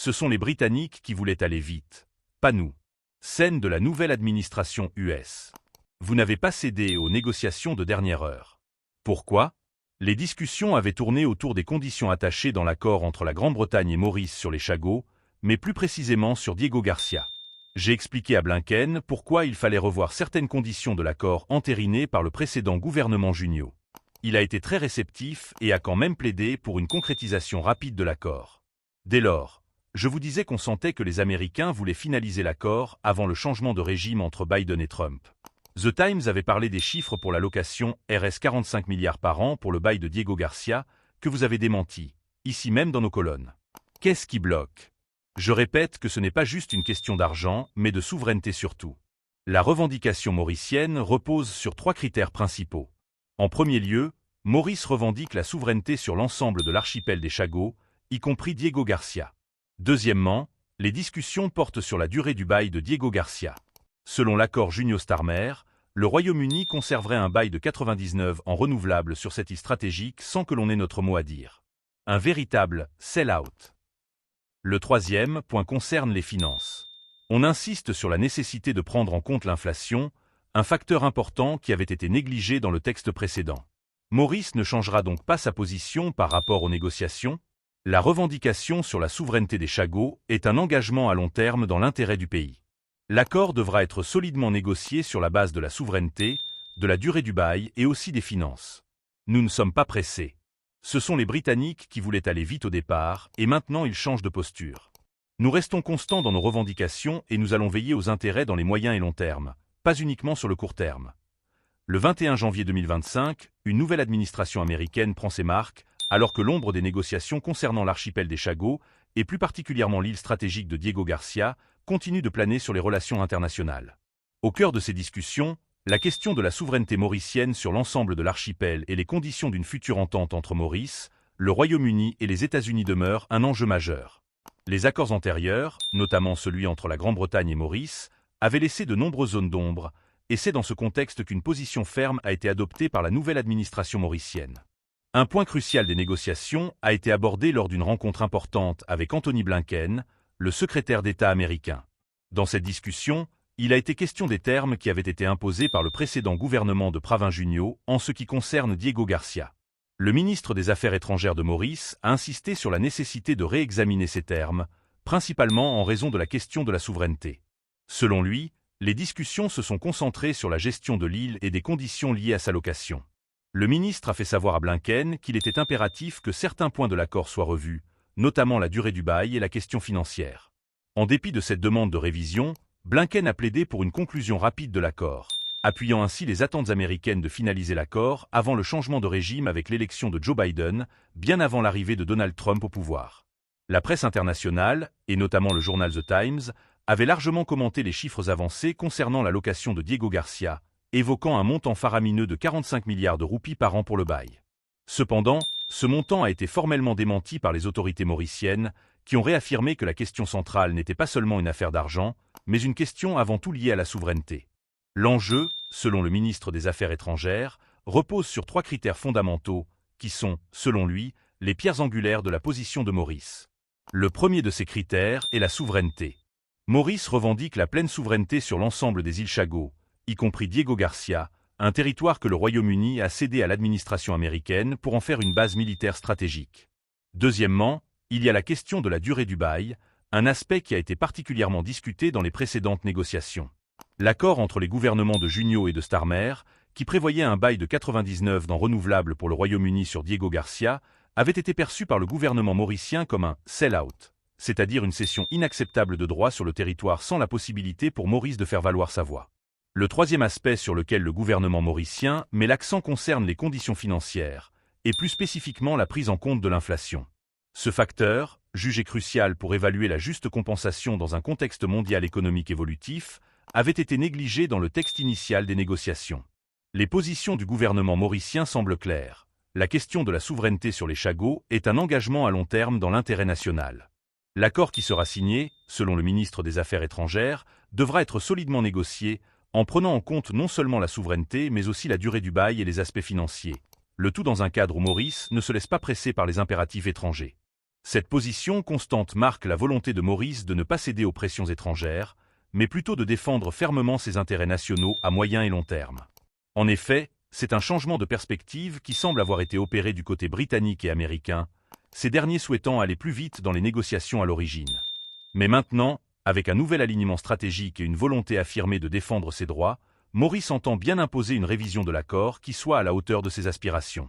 Ce sont les Britanniques qui voulaient aller vite, pas nous. Scène de la nouvelle administration US. Vous n'avez pas cédé aux négociations de dernière heure. Pourquoi? Les discussions avaient tourné autour des conditions attachées dans l'accord entre la Grande-Bretagne et Maurice sur les Chagos, mais plus précisément sur Diego Garcia. J'ai expliqué à Blinken pourquoi il fallait revoir certaines conditions de l'accord entériné par le précédent gouvernement Junio. Il a été très réceptif et a quand même plaidé pour une concrétisation rapide de l'accord. Dès lors, je vous disais qu'on sentait que les Américains voulaient finaliser l'accord avant le changement de régime entre Biden et Trump. The Times avait parlé des chiffres pour la location RS 45 milliards par an pour le bail de Diego Garcia, que vous avez démenti, ici même dans nos colonnes. Qu'est-ce qui bloque? Je répète que ce n'est pas juste une question d'argent, mais de souveraineté surtout. La revendication mauricienne repose sur 3 critères principaux. En premier lieu, Maurice revendique la souveraineté sur l'ensemble de l'archipel des Chagos, y compris Diego Garcia. Deuxièmement, les discussions portent sur la durée du bail de Diego Garcia. Selon l'accord Junio-Starmer, le Royaume-Uni conserverait un bail de 99 ans renouvelable sur cette île stratégique sans que l'on ait notre mot à dire. Un véritable sell-out. Le troisième point concerne les finances. On insiste sur la nécessité de prendre en compte l'inflation, un facteur important qui avait été négligé dans le texte précédent. Maurice ne changera donc pas sa position par rapport aux négociations. La revendication sur la souveraineté des Chagos est un engagement à long terme dans l'intérêt du pays. L'accord devra être solidement négocié sur la base de la souveraineté, de la durée du bail et aussi des finances. Nous ne sommes pas pressés. Ce sont les Britanniques qui voulaient aller vite au départ et maintenant ils changent de posture. Nous restons constants dans nos revendications et nous allons veiller aux intérêts dans les moyens et long termes, pas uniquement sur le court terme. Le 21 janvier 2025, une nouvelle administration américaine prend ses marques, alors que l'ombre des négociations concernant l'archipel des Chagos, et plus particulièrement l'île stratégique de Diego Garcia, continue de planer sur les relations internationales. Au cœur de ces discussions, la question de la souveraineté mauricienne sur l'ensemble de l'archipel et les conditions d'une future entente entre Maurice, le Royaume-Uni et les États-Unis demeurent un enjeu majeur. Les accords antérieurs, notamment celui entre la Grande-Bretagne et Maurice, avaient laissé de nombreuses zones d'ombre, et c'est dans ce contexte qu'une position ferme a été adoptée par la nouvelle administration mauricienne. Un point crucial des négociations a été abordé lors d'une rencontre importante avec Anthony Blinken, le secrétaire d'État américain. Dans cette discussion, il a été question des termes qui avaient été imposés par le précédent gouvernement de Pravin Junio en ce qui concerne Diego Garcia. Le ministre des Affaires étrangères de Maurice a insisté sur la nécessité de réexaminer ces termes, principalement en raison de la question de la souveraineté. Selon lui, les discussions se sont concentrées sur la gestion de l'île et des conditions liées à sa location. Le ministre a fait savoir à Blinken qu'il était impératif que certains points de l'accord soient revus, notamment la durée du bail et la question financière. En dépit de cette demande de révision, Blinken a plaidé pour une conclusion rapide de l'accord, appuyant ainsi les attentes américaines de finaliser l'accord avant le changement de régime avec l'élection de Joe Biden, bien avant l'arrivée de Donald Trump au pouvoir. La presse internationale, et notamment le journal The Times, avait largement commenté les chiffres avancés concernant la location de Diego Garcia, évoquant un montant faramineux de 45 milliards de roupies par an pour le bail. Cependant, ce montant a été formellement démenti par les autorités mauriciennes, qui ont réaffirmé que la question centrale n'était pas seulement une affaire d'argent, mais une question avant tout liée à la souveraineté. L'enjeu, selon le ministre des Affaires étrangères, repose sur 3 critères fondamentaux, qui sont, selon lui, les pierres angulaires de la position de Maurice. Le premier de ces critères est la souveraineté. Maurice revendique la pleine souveraineté sur l'ensemble des îles Chagos, y compris Diego Garcia, un territoire que le Royaume-Uni a cédé à l'administration américaine pour en faire une base militaire stratégique. Deuxièmement, il y a la question de la durée du bail, un aspect qui a été particulièrement discuté dans les précédentes négociations. L'accord entre les gouvernements de Junio et de Starmer, qui prévoyait un bail de 99 ans renouvelable pour le Royaume-Uni sur Diego Garcia, avait été perçu par le gouvernement mauricien comme un « sell-out », c'est-à-dire une cession inacceptable de droits sur le territoire sans la possibilité pour Maurice de faire valoir sa voix. Le troisième aspect sur lequel le gouvernement mauricien met l'accent concerne les conditions financières, et plus spécifiquement la prise en compte de l'inflation. Ce facteur, jugé crucial pour évaluer la juste compensation dans un contexte mondial économique évolutif, avait été négligé dans le texte initial des négociations. Les positions du gouvernement mauricien semblent claires. La question de la souveraineté sur les Chagos est un engagement à long terme dans l'intérêt national. L'accord qui sera signé, selon le ministre des Affaires étrangères, devra être solidement négocié, en prenant en compte non seulement la souveraineté mais aussi la durée du bail et les aspects financiers, le tout dans un cadre où Maurice ne se laisse pas presser par les impératifs étrangers. Cette position constante marque la volonté de Maurice de ne pas céder aux pressions étrangères, mais plutôt de défendre fermement ses intérêts nationaux à moyen et long terme. En effet, c'est un changement de perspective qui semble avoir été opéré du côté britannique et américain, ces derniers souhaitant aller plus vite dans les négociations à l'origine. Mais maintenant, avec un nouvel alignement stratégique et une volonté affirmée de défendre ses droits, Maurice entend bien imposer une révision de l'accord qui soit à la hauteur de ses aspirations.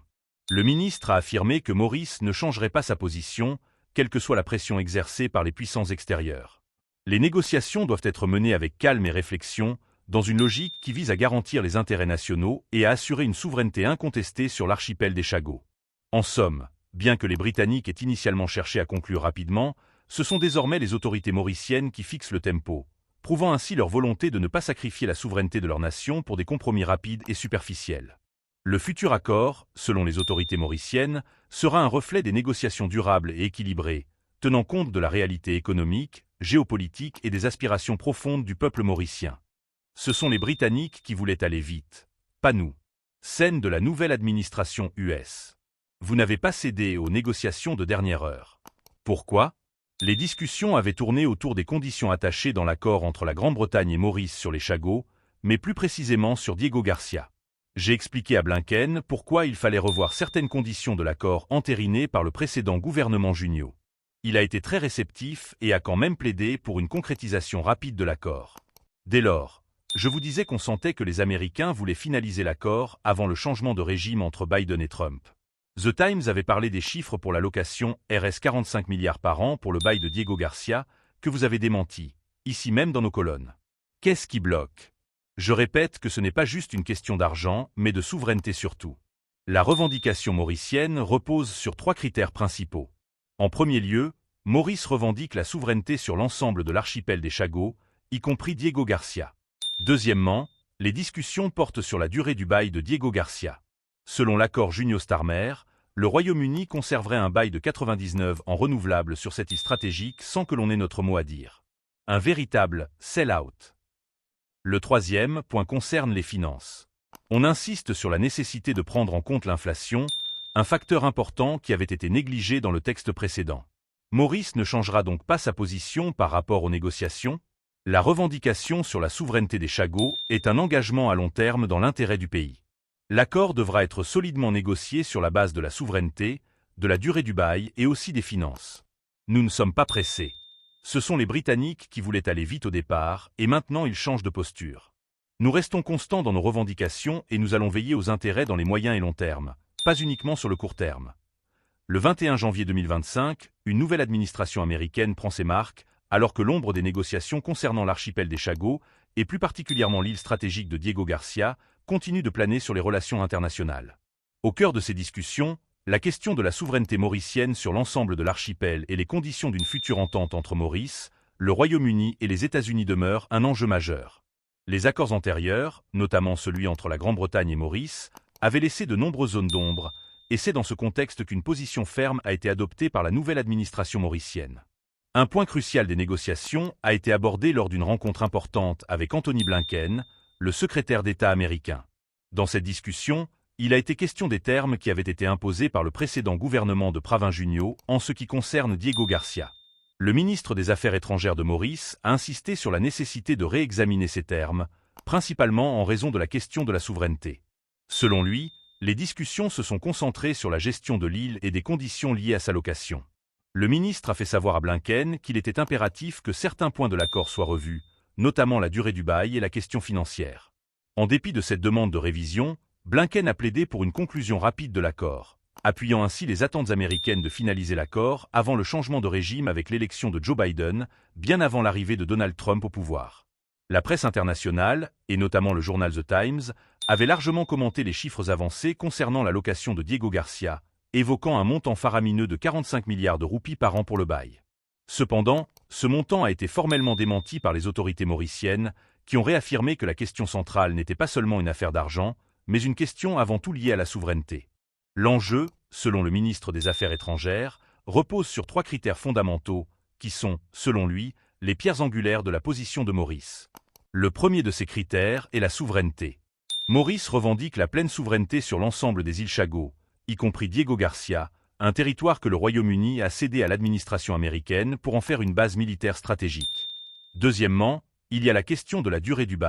Le ministre a affirmé que Maurice ne changerait pas sa position, quelle que soit la pression exercée par les puissances extérieures. Les négociations doivent être menées avec calme et réflexion, dans une logique qui vise à garantir les intérêts nationaux et à assurer une souveraineté incontestée sur l'archipel des Chagos. En somme, bien que les Britanniques aient initialement cherché à conclure rapidement, ce sont désormais les autorités mauriciennes qui fixent le tempo, prouvant ainsi leur volonté de ne pas sacrifier la souveraineté de leur nation pour des compromis rapides et superficiels. Le futur accord, selon les autorités mauriciennes, sera un reflet des négociations durables et équilibrées, tenant compte de la réalité économique, géopolitique et des aspirations profondes du peuple mauricien. Ce sont les Britanniques qui voulaient aller vite, pas nous. Scène de la nouvelle administration US. Vous n'avez pas cédé aux négociations de dernière heure. Pourquoi ? Les discussions avaient tourné autour des conditions attachées dans l'accord entre la Grande-Bretagne et Maurice sur les Chagos, mais plus précisément sur Diego Garcia. J'ai expliqué à Blinken pourquoi il fallait revoir certaines conditions de l'accord entériné par le précédent gouvernement Junio. Il a été très réceptif et a quand même plaidé pour une concrétisation rapide de l'accord. Dès lors, je vous disais qu'on sentait que les Américains voulaient finaliser l'accord avant le changement de régime entre Biden et Trump. The Times avait parlé des chiffres pour la location RS 45 milliards par an pour le bail de Diego Garcia, que vous avez démenti, ici même dans nos colonnes. Qu'est-ce qui bloque ? Je répète que ce n'est pas juste une question d'argent, mais de souveraineté surtout. La revendication mauricienne repose sur 3 critères principaux. En premier lieu, Maurice revendique la souveraineté sur l'ensemble de l'archipel des Chagos, y compris Diego Garcia. Deuxièmement, les discussions portent sur la durée du bail de Diego Garcia. Selon l'accord Junio-Starmer, le Royaume-Uni conserverait un bail de 99 ans renouvelable sur cette île stratégique sans que l'on ait notre mot à dire. Un véritable sell-out. Le troisième point concerne les finances. On insiste sur la nécessité de prendre en compte l'inflation, un facteur important qui avait été négligé dans le texte précédent. Maurice ne changera donc pas sa position par rapport aux négociations. La revendication sur la souveraineté des Chagos est un engagement à long terme dans l'intérêt du pays. L'accord devra être solidement négocié sur la base de la souveraineté, de la durée du bail et aussi des finances. Nous ne sommes pas pressés. Ce sont les Britanniques qui voulaient aller vite au départ et maintenant ils changent de posture. Nous restons constants dans nos revendications et nous allons veiller aux intérêts dans les moyens et long termes, pas uniquement sur le court terme. Le 21 janvier 2025, une nouvelle administration américaine prend ses marques, alors que l'ombre des négociations concernant l'archipel des Chagos, et plus particulièrement l'île stratégique de Diego Garcia, continue de planer sur les relations internationales. Au cœur de ces discussions, la question de la souveraineté mauricienne sur l'ensemble de l'archipel et les conditions d'une future entente entre Maurice, le Royaume-Uni et les États-Unis demeurent un enjeu majeur. Les accords antérieurs, notamment celui entre la Grande-Bretagne et Maurice, avaient laissé de nombreuses zones d'ombre, et c'est dans ce contexte qu'une position ferme a été adoptée par la nouvelle administration mauricienne. Un point crucial des négociations a été abordé lors d'une rencontre importante avec Anthony Blinken, le secrétaire d'État américain. Dans cette discussion, il a été question des termes qui avaient été imposés par le précédent gouvernement de Pravin Junio en ce qui concerne Diego Garcia. Le ministre des Affaires étrangères de Maurice a insisté sur la nécessité de réexaminer ces termes, principalement en raison de la question de la souveraineté. Selon lui, les discussions se sont concentrées sur la gestion de l'île et des conditions liées à sa location. Le ministre a fait savoir à Blinken qu'il était impératif que certains points de l'accord soient revus, notamment la durée du bail et la question financière. En dépit de cette demande de révision, Blinken a plaidé pour une conclusion rapide de l'accord, appuyant ainsi les attentes américaines de finaliser l'accord avant le changement de régime avec l'élection de Joe Biden, bien avant l'arrivée de Donald Trump au pouvoir. La presse internationale, et notamment le journal The Times, avait largement commenté les chiffres avancés concernant la location de Diego Garcia, évoquant un montant faramineux de 45 milliards de roupies par an pour le bail. Cependant, ce montant a été formellement démenti par les autorités mauriciennes, qui ont réaffirmé que la question centrale n'était pas seulement une affaire d'argent, mais une question avant tout liée à la souveraineté. L'enjeu, selon le ministre des Affaires étrangères, repose sur 3 critères fondamentaux, qui sont, selon lui, les pierres angulaires de la position de Maurice. Le premier de ces critères est la souveraineté. Maurice revendique la pleine souveraineté sur l'ensemble des îles Chagos, y compris Diego Garcia, un territoire que le Royaume-Uni a cédé à l'administration américaine pour en faire une base militaire stratégique. Deuxièmement, il y a la question de la durée du bail.